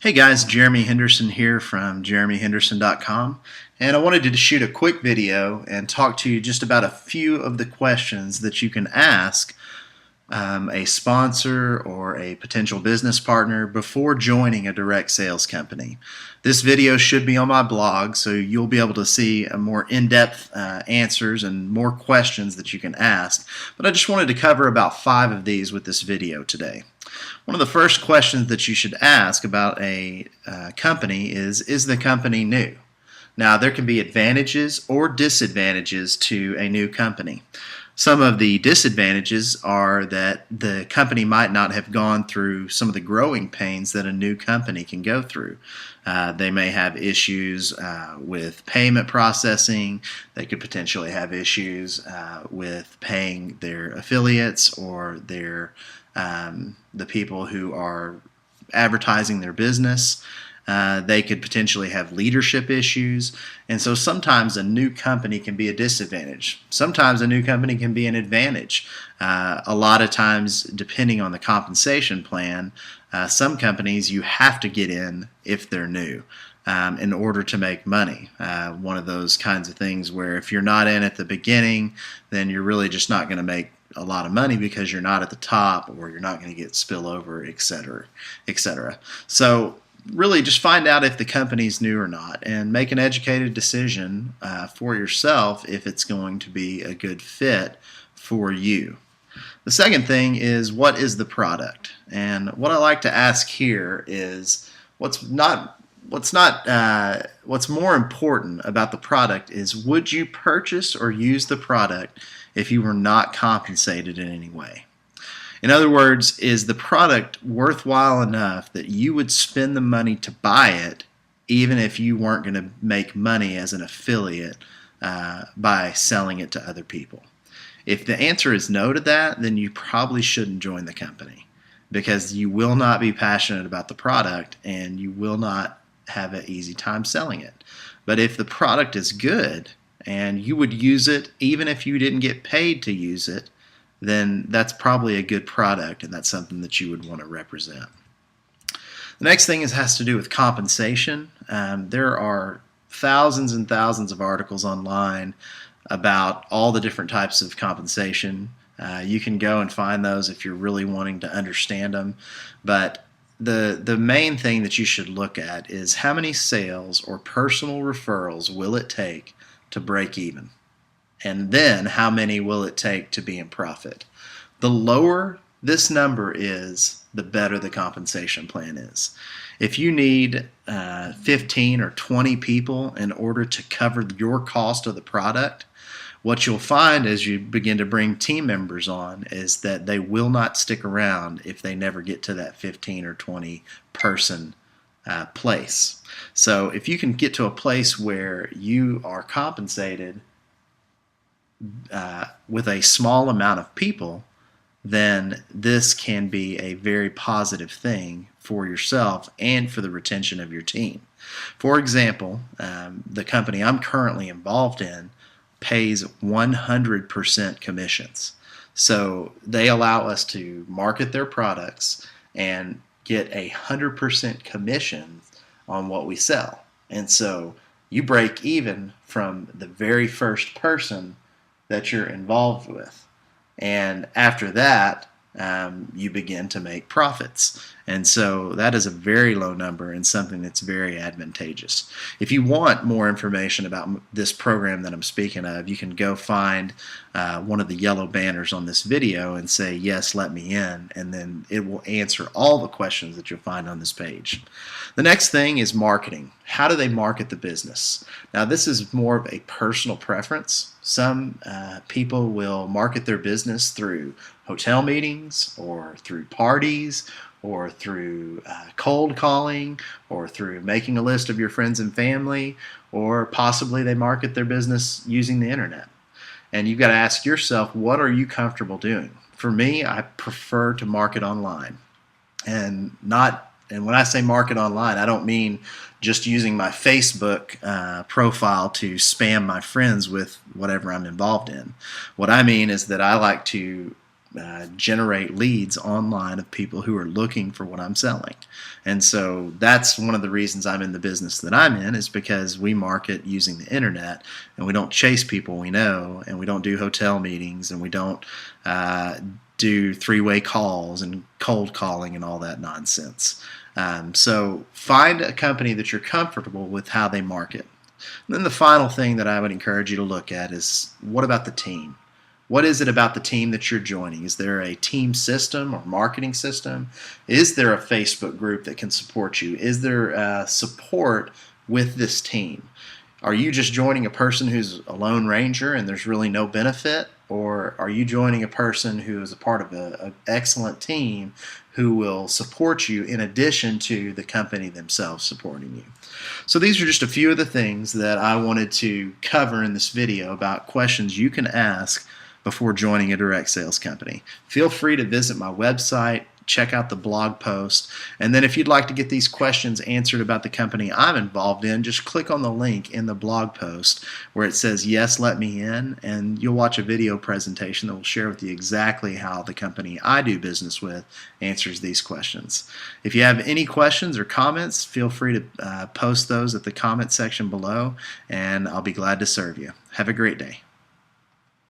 Hey guys, Jeremy Henderson here from jeremyhenderson.com, and I wanted to shoot a quick video and talk to you just about a few of the questions that you can ask a sponsor or a potential business partner before joining a direct sales company. This video should be on my blog, so you'll be able to see a more in-depth answers and more questions that you can ask, but I just wanted to cover about 5 of these with this video today. One of the first questions that you should ask about a company is the company new? Now, there can be advantages or disadvantages to a new company. Some of the disadvantages are that the company might not have gone through some of the growing pains that a new company can go through. They may have issues with payment processing. They could potentially have issues with paying their affiliates or their the people who are advertising their business. They could potentially have leadership issues, and so sometimes a new company can be a disadvantage. Sometimes a new company can be an advantage. A lot of times, depending on the compensation plan, some companies you have to get in if they're new in order to make money. One of those kinds of things where if you're not in at the beginning, then you're really just not going to make a lot of money because you're not at the top, or you're not going to get spillover, etc., etc. So really just find out if the company's new or not and make an educated decision for yourself if it's going to be a good fit for you. The second thing is, what is the product? And what I like to ask here is what's more important about the product is, would you purchase or use the product if you were not compensated in any way? In other words, is the product worthwhile enough that you would spend the money to buy it even if you weren't going to make money as an affiliate by selling it to other people? If the answer is no to that, then you probably shouldn't join the company, because you will not be passionate about the product and you will not have an easy time selling it. But if the product is good and you would use it even if you didn't get paid to use it, then that's probably a good product, and that's something that you would want to represent. The next thing has to do with compensation. There are thousands and thousands of articles online about all the different types of compensation. You can go and find those if you're really wanting to understand them, but the main thing that you should look at is how many sales or personal referrals will it take to break even? And then how many will it take to be in profit? The lower this number is, the better the compensation plan is. If you need 15 or 20 people in order to cover your cost of the product, what you'll find as you begin to bring team members on is that they will not stick around if they never get to that 15 or 20 person place. So if you can get to a place where you are compensated with a small amount of people, then this can be a very positive thing for yourself and for the retention of your team. For example, the company I'm currently involved in pays 100% commissions. So they allow us to market their products and get 100% commission on what we sell. And so you break even from the very first person that you're involved with, and after that you begin to make profits. And so that is a very low number and something that's very advantageous. If you want more information about this program that I'm speaking of, you can go find one of the yellow banners on this video and say, yes, let me in, and then it will answer all the questions that you'll find on this page. The next thing is marketing. How do they market the business? Now, this is more of a personal preference. Some people will market their business through hotel meetings, or through parties, or through cold calling, or through making a list of your friends and family, or possibly they market their business using the internet. And you've got to ask yourself, what are you comfortable doing? For me, I prefer to market online. And when I say market online, I don't mean just using my Facebook profile to spam my friends with whatever I'm involved in. What I mean is that I like to generate leads online of people who are looking for what I'm selling. And so that's one of the reasons I'm in the business that I'm in, is because we market using the internet, and we don't chase people we know, and we don't do hotel meetings, and we don't do three-way calls and cold calling and all that nonsense. So find a company that you're comfortable with how they market. And then the final thing that I would encourage you to look at is, what about the team? What is it about the team that you're joining? Is there a team system or marketing system? Is there a Facebook group that can support you? Is there support with this team? Are you just joining a person who's a lone ranger and there's really no benefit? Or are you joining a person who is a part of an excellent team who will support you in addition to the company themselves supporting you? So these are just a few of the things that I wanted to cover in this video about questions you can ask before joining a direct sales company. Feel free to visit my website, check out the blog post, and then if you'd like to get these questions answered about the company I'm involved in, just click on the link in the blog post where it says "Yes, let me in," and you'll watch a video presentation that will share with you exactly how the company I do business with answers these questions. If you have any questions or comments, feel free to post those at the comment section below, and I'll be glad to serve you. Have a great day.